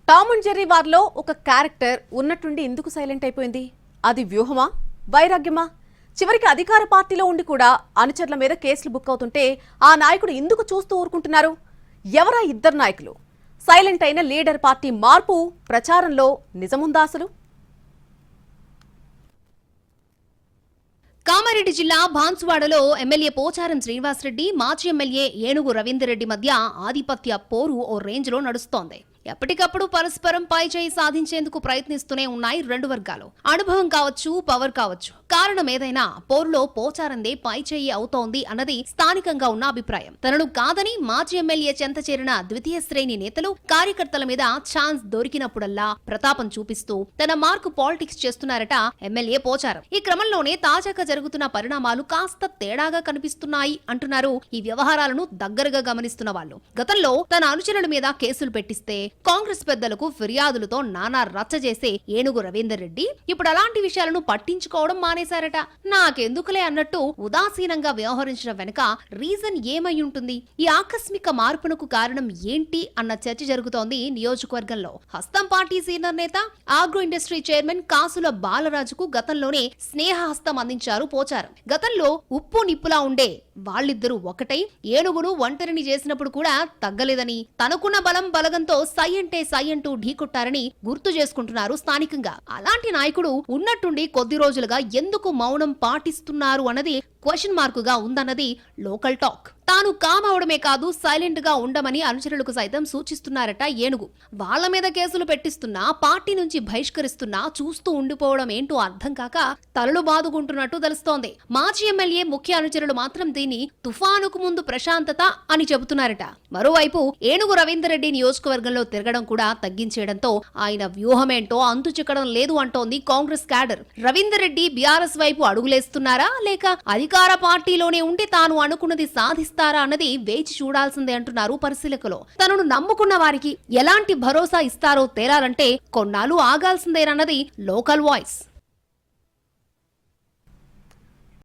Tom and Jerry వార్లో ఒక character ఉన్నట్టుండి ఎందుకు సైలెంట్ అయిపోయింది? అది వ్యూహమా, వైరాగ్యమా? చివరికి అధికార పార్టీలో ఉండి కూడా అనుచరుల మీద కేసులు బుక్ అవుతుంటే ఆ నాయకుడు ఎందుకు చూస్తూ ఊరుకుంటున్నారు? ఎవరా ఇద్దరు నాయకులు? సైలెంట్ అయిన లీడర్ పార్టీ మార్పు ప్రచారంలో నిజముందా అసలు? కామారెడ్డి జిల్లా బాన్సువాడలో ఎమ్మెల్యే పోచారం శ్రీనివాసరెడ్డి, మాజీ ఎమ్మెల్యే ఏనుగు రవీందర్ రెడ్డి మధ్య ఆధిపత్య పోరు ఓ రేంజ్ లో నడుస్తోంది. ఎప్పటికప్పుడు పరస్పరం పైచేయి సాధించేందుకు ప్రయత్నిస్తూనే ఉన్నాయి రెండు వర్గాలు. అనుభవం కావచ్చు, పవర్ కావచ్చు, కారణం ఏదైనా పోరులో పోచారందే పైచేయి అవుతోంది అన్నది స్థానికంగా ఉన్న అభిప్రాయం. తనను కాదని మాజీ ఎమ్మెల్యే చెంత చేరిన ద్వితీయ శ్రేణి నేతలు, కార్యకర్తల మీద ఛాన్స్ దొరికినప్పుడల్లా ప్రతాపం చూపిస్తూ తన మార్కు పాలిటిక్స్ చేస్తున్నారట ఎమ్మెల్యే పోచారం. ఈ క్రమంలోనే తాజాగా జరుగుతున్న పరిణామాలు కాస్త తేడాగా కనిపిస్తున్నాయి అంటున్నారు ఈ వ్యవహారాలను దగ్గరగా గమనిస్తున్న వాళ్ళు. గతంలో తన అనుచరుల మీద కేసులు పెట్టిస్తే కాంగ్రెస్ పెద్దలకు ఫిర్యాదులతో నానా రచ్చ చేసే ఏనుగు రవీందర్ రెడ్డి ఇప్పుడు అలాంటి విషయాలను పట్టించుకోవడం మానేశారట. నాకెందుకులే అన్నట్టు ఉదాసీనంగా వ్యవహరించడం వెనుక రీజన్ ఏమై ఉంటుంది? ఈ ఆకస్మిక మార్పునకు కారణం ఏంటి అన్న చర్చ జరుగుతోంది నియోజకవర్గంలో. హస్తం పార్టీ సీనియర్ నేత, ఆగ్రో ఇండస్ట్రీ చైర్మన్ కాసుల బాలరాజుకు గతంలోనే స్నేహహస్తం అందించారు పోచారం. గతంలో ఉప్పు నిప్పులా ఉండే వాళ్ళిద్దరూ ఒకటై ఏనుగును ఒంటరిని చేసినప్పుడు కూడా తగ్గలేదని, తనకున్న బలం బలగంతో సై అంటే సై అంటూ ఢీకొట్టారని గుర్తు చేసుకుంటున్నారు స్థానికంగా. అలాంటి నాయకుడు ఉన్నట్టుండి కొద్ది రోజులుగా ఎందుకు మౌనం పాటిస్తున్నారు అన్నది క్వశ్చన్ మార్కుగా ఉందన్నది లోకల్ టాక్. తాను కామ్ అవడమే కాదు, సైలెంట్ గా ఉండమని అనుచరులకు సైతం సూచిస్తున్నారట ఏనుగు. వాళ్ల మీద కేసులు పెట్టిస్తున్నా, పార్టీ నుంచి బహిష్కరిస్తున్నా చూస్తూ ఉండిపోవడం ఏంటో అర్థం కాక తలలు బాదుకుంటున్నట్టు తెలుస్తోంది. మాజీ ఎమ్మెల్యే ముఖ్య అనుచరులు మాత్రం దీన్ని తుఫానుకు ముందు ప్రశాంతత అని చెబుతున్నారట. మరోవైపు ఏనుగు రవీందర్ రెడ్డి నియోజకవర్గంలో తిరగడం కూడా తగ్గించేయడంతో ఆయన వ్యూహమేంటో అంతు చిక్కడం లేదు అంటోంది కాంగ్రెస్ క్యాడర్. రవీందర్ రెడ్డి బీఆర్ఎస్ వైపు అడుగులేస్తున్నారా, లేక అధికార పార్టీలోనే ఉండి తాను అనుకున్నది సాధిస్తారా అన్నది వేచి చూడాల్సిందే అంటున్నారు పరిశీలకులు. తనను నమ్ముకున్న వారికి ఎలాంటి భరోసా ఇస్తారో తేలాలంటే కొన్నాళ్ళు ఆగాల్సిందేనన్నది లోకల్ వాయిస్.